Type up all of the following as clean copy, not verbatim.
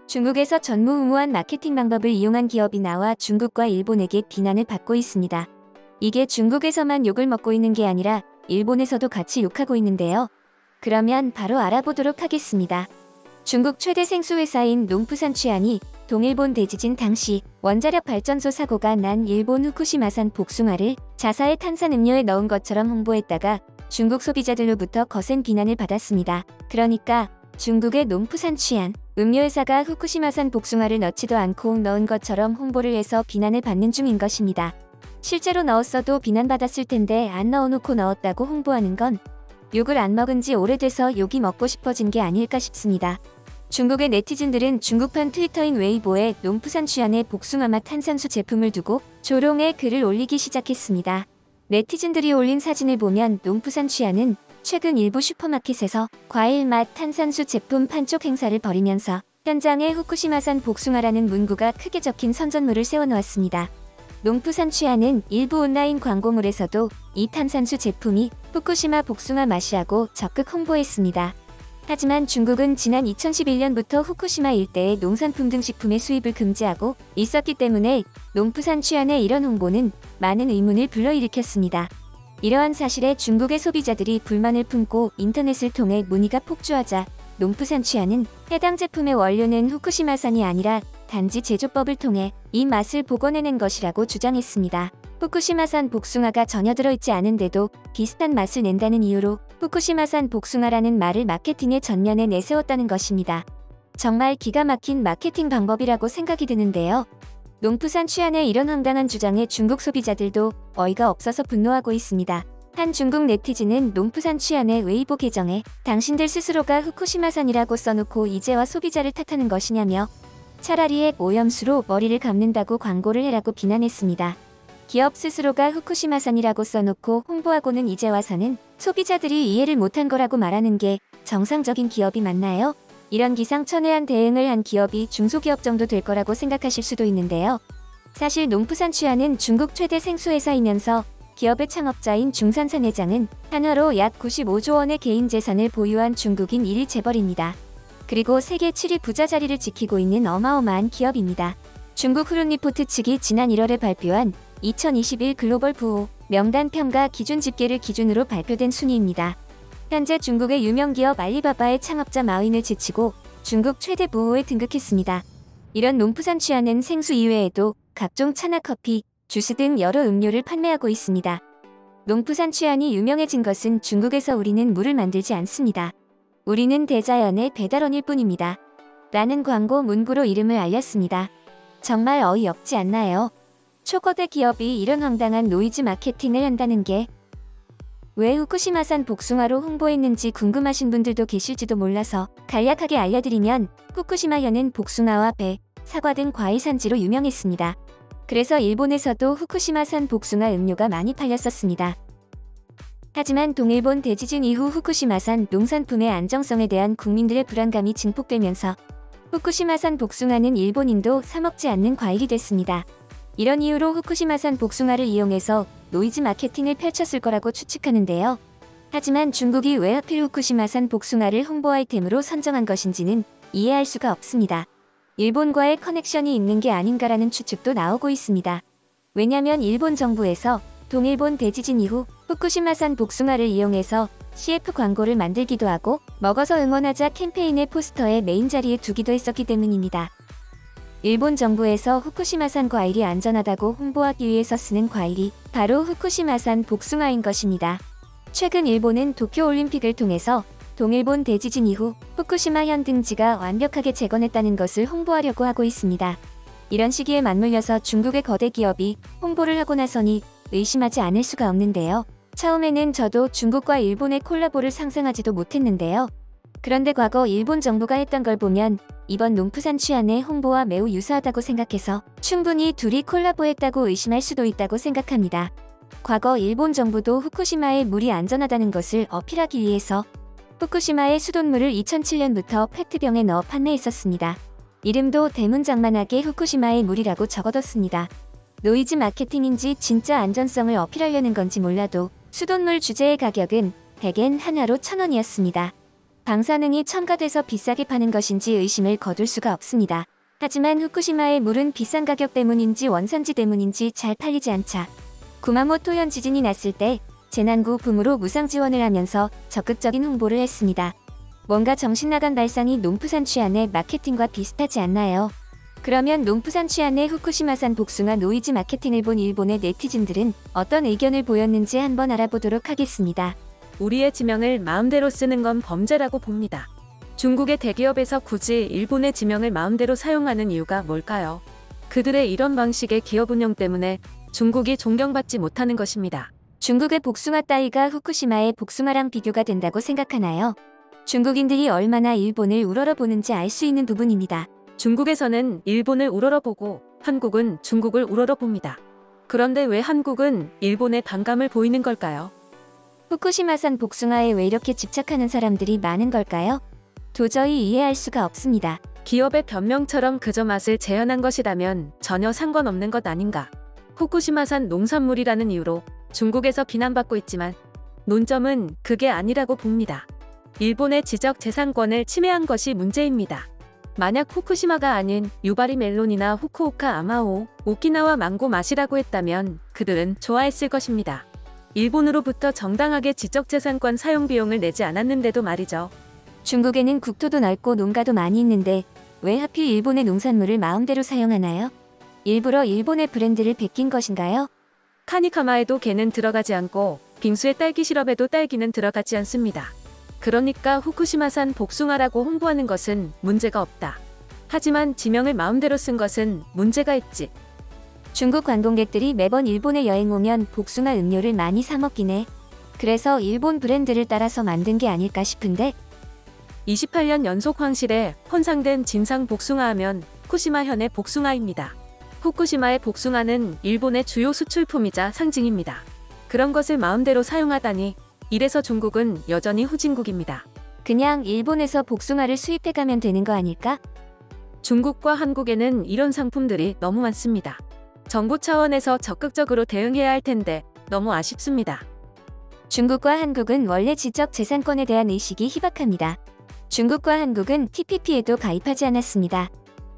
중국에서 전무후무한 마케팅 방법을 이용한 기업이 나와 중국과 일본에게 비난을 받고 있습니다. 이게 중국에서만 욕을 먹고 있는 게 아니라 일본에서도 같이 욕하고 있는데요. 그러면 바로 알아보도록 하겠습니다. 중국 최대 생수회사인 농프산 취안이 동일본 대지진 당시 원자력 발전소 사고가 난 일본 후쿠시마산 복숭아를 자사의 탄산음료에 넣은 것처럼 홍보했다가 중국 소비자들로부터 거센 비난을 받았습니다. 그러니까 중국의 농프산 취안 음료회사가 후쿠시마산 복숭아를 넣지도 않고 넣은 것처럼 홍보를 해서 비난을 받는 중인 것입니다. 실제로 넣었어도 비난받았을 텐데 안 넣어놓고 넣었다고 홍보하는 건 욕을 안 먹은 지 오래돼서 욕이 먹고 싶어진 게 아닐까 싶습니다. 중국의 네티즌들은 중국판 트위터인 웨이보에 농프산 취안의 복숭아맛 탄산수 제품을 두고 조롱의 글을 올리기 시작했습니다. 네티즌들이 올린 사진을 보면 농프산 취안은 최근 일부 슈퍼마켓에서 과일맛 탄산수 제품 판촉 행사를 벌이면서 현장에 후쿠시마산 복숭아라는 문구가 크게 적힌 선전물을 세워놓았습니다. 농프산 취안은 일부 온라인 광고물에서도 이 탄산수 제품이 후쿠시마 복숭아 맛이라고 적극 홍보했습니다. 하지만 중국은 지난 2011년부터 후쿠시마 일대의 농산품 등 식품의 수입을 금지하고 있었기 때문에 농프산 취안의 이런 홍보는 많은 의문을 불러일으켰습니다. 이러한 사실에 중국의 소비자들이 불만을 품고 인터넷을 통해 문의가 폭주하자 농프산 취안은 해당 제품의 원료는 후쿠시마산이 아니라 단지 제조법을 통해 이 맛을 복원해낸 것이라고 주장했습니다. 후쿠시마산 복숭아가 전혀 들어있지 않은데도 비슷한 맛을 낸다는 이유로 후쿠시마산 복숭아라는 말을 마케팅의 전면에 내세웠다는 것입니다. 정말 기가 막힌 마케팅 방법이라고 생각이 드는데요. 농프산 취안의 이런 황당한 주장에 중국 소비자들도 어이가 없어서 분노하고 있습니다. 한 중국 네티즌은 농프산 취안의 웨이보 계정에 당신들 스스로가 후쿠시마산이라고 써놓고 이제와 소비자를 탓하는 것이냐며 차라리 핵 오염수로 머리를 감는다고 광고를 해라고 비난했습니다. 기업 스스로가 후쿠시마산이라고 써놓고 홍보하고는 이제 와서는 소비자들이 이해를 못한 거라고 말하는 게 정상적인 기업이 맞나요? 이런 기상천외한 대응을 한 기업이 중소기업 정도 될 거라고 생각하실 수도 있는데요. 사실 농프산 취안은 중국 최대 생수회사이면서 기업의 창업자인 중산산 회장은 한화로 약 95조 원의 개인 재산을 보유한 중국인 1위 재벌입니다. 그리고 세계 7위 부자 자리를 지키고 있는 어마어마한 기업입니다. 중국 후룬리포트 측이 지난 1월에 발표한 2021 글로벌 부호 명단 평가 기준 집계를 기준으로 발표된 순위입니다. 현재 중국의 유명 기업 알리바바의 창업자 마윈을 제치고 중국 최대 부호에 등극했습니다. 이런 농프산 취안은 생수 이외에도 각종 차나 커피, 주스 등 여러 음료를 판매하고 있습니다. 농프산 취안이 유명해진 것은 중국에서 우리는 물을 만들지 않습니다. 우리는 대자연의 배달원일 뿐입니다. 라는 광고 문구로 이름을 알렸습니다. 정말 어이없지 않나요? 초거대 기업이 이런 황당한 노이즈 마케팅을 한다는 게 왜 후쿠시마산 복숭아로 홍보했는지 궁금하신 분들도 계실지도 몰라서 간략하게 알려드리면 후쿠시마현은 복숭아와 배, 사과 등 과일 산지로 유명했습니다. 그래서 일본에서도 후쿠시마산 복숭아 음료가 많이 팔렸었습니다. 하지만 동일본 대지진 이후 후쿠시마산 농산품의 안정성에 대한 국민들의 불안감이 증폭되면서 후쿠시마산 복숭아는 일본인도 사 먹지 않는 과일이 됐습니다. 이런 이유로 후쿠시마산 복숭아를 이용해서 노이즈 마케팅을 펼쳤을 거라고 추측하는데요. 하지만 중국이 왜 하필 후쿠시마산 복숭아를 홍보 아이템으로 선정한 것인지는 이해할 수가 없습니다. 일본과의 커넥션이 있는 게 아닌가라는 추측도 나오고 있습니다. 왜냐면 일본 정부에서 동일본 대지진 이후 후쿠시마산 복숭아를 이용해서 CF 광고를 만들기도 하고 먹어서 응원하자 캠페인의 포스터에 메인 자리에 두기도 했었기 때문입니다. 일본 정부에서 후쿠시마산 과일이 안전하다고 홍보하기 위해서 쓰는 과일이 바로 후쿠시마산 복숭아인 것입니다. 최근 일본은 도쿄올림픽을 통해서 동일본 대지진 이후 후쿠시마현 등지가 완벽하게 재건했다는 것을 홍보하려고 하고 있습니다. 이런 시기에 맞물려서 중국의 거대 기업이 홍보를 하고 나서니 의심하지 않을 수가 없는데요. 처음에는 저도 중국과 일본의 콜라보를 상상하지도 못했는데요. 그런데 과거 일본 정부가 했던 걸 보면 이번 농프산 취안의 홍보와 매우 유사하다고 생각해서 충분히 둘이 콜라보했다고 의심할 수도 있다고 생각합니다. 과거 일본 정부도 후쿠시마의 물이 안전하다는 것을 어필하기 위해서 후쿠시마의 수돗물을 2007년부터 페트병에 넣어 판매했었습니다. 이름도 대문짝만하게 후쿠시마의 물이라고 적어뒀습니다. 노이즈 마케팅인지 진짜 안전성을 어필하려는 건지 몰라도 수돗물 주제의 가격은 100엔 하나로 1,000원이었습니다. 방사능이 첨가돼서 비싸게 파는 것인지 의심을 거둘 수가 없습니다. 하지만 후쿠시마의 물은 비싼 가격 때문인지 원산지 때문인지 잘 팔리지 않자 구마모토 현 지진이 났을 때 재난구 붐으로 무상 지원을 하면서 적극적인 홍보를 했습니다. 뭔가 정신나간 발상이 농프산 취안의 마케팅과 비슷하지 않나요? 그러면 농프산 취안의 후쿠시마산 복숭아 노이즈 마케팅을 본 일본의 네티즌들은 어떤 의견을 보였는지 한번 알아보도록 하겠습니다. 우리의 지명을 마음대로 쓰는 건 범죄라고 봅니다. 중국의 대기업에서 굳이 일본의 지명을 마음대로 사용하는 이유가 뭘까요? 그들의 이런 방식의 기업 운영 때문에 중국이 존경받지 못하는 것입니다. 중국의 복숭아 따위가 후쿠시마의 복숭아랑 비교가 된다고 생각하나요? 중국인들이 얼마나 일본을 우러러보는지 알 수 있는 부분입니다. 중국에서는 일본을 우러러보고 한국은 중국을 우러러봅니다. 그런데 왜 한국은 일본에 반감을 보이는 걸까요? 후쿠시마산 복숭아에 왜 이렇게 집착하는 사람들이 많은 걸까요? 도저히 이해할 수가 없습니다. 기업의 변명처럼 그저 맛을 재현한 것이라면 전혀 상관없는 것 아닌가. 후쿠시마산 농산물이라는 이유로 중국에서 비난받고 있지만 논점은 그게 아니라고 봅니다. 일본의 지적재산권을 침해한 것이 문제입니다. 만약 후쿠시마가 아닌 유바리 멜론이나 후쿠오카 아마오, 오키나와 망고 맛이라고 했다면 그들은 좋아했을 것입니다. 일본으로부터 정당하게 지적재산권 사용 비용을 내지 않았는데도 말이죠. 중국에는 국토도 넓고 농가도 많이 있는데 왜 하필 일본의 농산물을 마음대로 사용하나요? 일부러 일본의 브랜드를 베낀 것인가요? 카니카마에도 게는 들어가지 않고 빙수의 딸기 시럽에도 딸기는 들어가지 않습니다. 그러니까 후쿠시마산 복숭아라고 홍보하는 것은 문제가 없다. 하지만 지명을 마음대로 쓴 것은 문제가 있지. 중국 관광객들이 매번 일본에 여행 오면 복숭아 음료를 많이 사 먹긴 해. 그래서 일본 브랜드를 따라서 만든 게 아닐까 싶은데 28년 연속 황실에 혼상된 진상 복숭아하면 후쿠시마현의 복숭아입니다. 후쿠시마의 복숭아는 일본의 주요 수출품이자 상징입니다. 그런 것을 마음대로 사용하다니 이래서 중국은 여전히 후진국입니다. 그냥 일본에서 복숭아를 수입해가면 되는 거 아닐까? 중국과 한국에는 이런 상품들이 너무 많습니다. 정부 차원에서 적극적으로 대응해야 할 텐데 너무 아쉽습니다. 중국과 한국은 원래 지적재산권에 대한 의식이 희박합니다. 중국과 한국은 TPP에도 가입하지 않았습니다.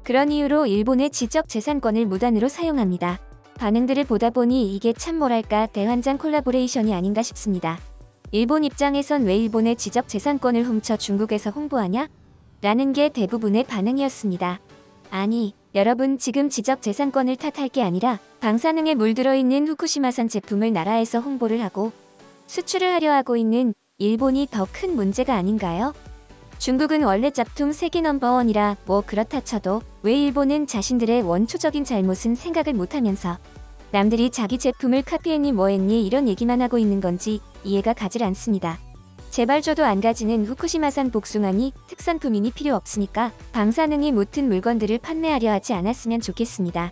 그런 이유로 일본의 지적재산권을 무단으로 사용합니다. 반응들을 보다 보니 이게 참 뭐랄까 대환장 콜라보레이션이 아닌가 싶습니다. 일본 입장에선 왜 일본의 지적재산권을 훔쳐 중국에서 홍보하냐? 라는 게 대부분의 반응이었습니다. 아니, 여러분 지금 지적재산권을 탓할 게 아니라 방사능에 물들어 있는 후쿠시마산 제품을 나라에서 홍보를 하고 수출을 하려 하고 있는 일본이 더 큰 문제가 아닌가요? 중국은 원래 짭퉁 세계 넘버원이라 뭐 그렇다 쳐도 왜 일본은 자신들의 원초적인 잘못은 생각을 못하면서 남들이 자기 제품을 카피했니 뭐했니 이런 얘기만 하고 있는 건지 이해가 가질 않습니다. 제발 저도 안 가지는 후쿠시마산 복숭아니 특산품이니 필요 없으니까 방사능이 묻힌 물건들을 판매하려 하지 않았으면 좋겠습니다.